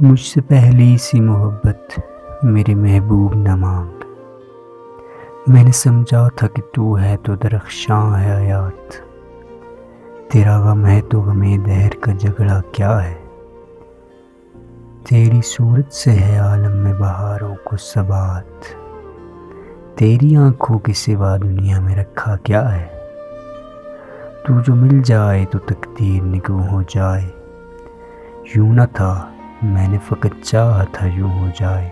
مجھ سے پہلی سی محبت میرے محبوب نہ مانگ۔ میں نے سمجھا تھا کہ تو ہے تو درخشاں ہے حیات، تیرا غم ہے تو غم دہر کا جھگڑا کیا ہے۔ تیری صورت سے ہے عالم میں بہاروں کو ثبات، تیری آنکھوں کے سوا دنیا میں رکھا کیا ہے۔ تو جو مل جائے تو تقدیر نگوں ہو جائے، یوں نہ تھا میں نے فقط چاہا تھا یوں ہو جائے۔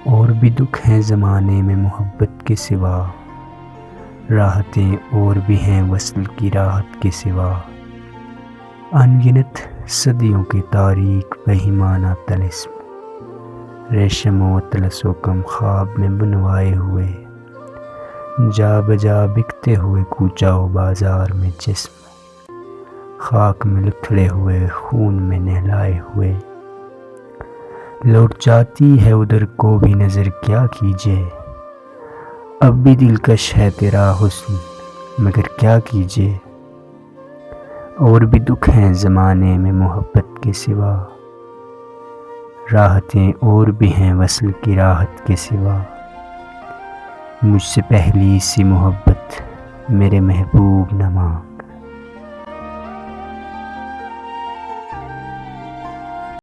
اور بھی دکھ ہیں زمانے میں محبت کے سوا، راحتیں اور بھی ہیں وصل کی راحت کے سوا۔ ان گنت صدیوں کے تاریک بہیمانہ طلسم، ریشم و اطلس و کم خواب میں بنوائے ہوئے، جا بجا بکتے ہوئے کوچہ و بازار میں جسم، خاک میں لتھڑے ہوئے خون میں نہلائے ہوئے۔ لوٹ جاتی ہے ادھر کو بھی نظر کیا کیجیے، اب بھی دلکش ہے تیرا حسن مگر کیا کیجیے۔ اور بھی دکھ ہیں زمانے میں محبت کے سوا، راحتیں اور بھی ہیں وصل کی راحت کے سوا۔ مجھ سے پہلی سی محبت میرے محبوب نہ مانگ۔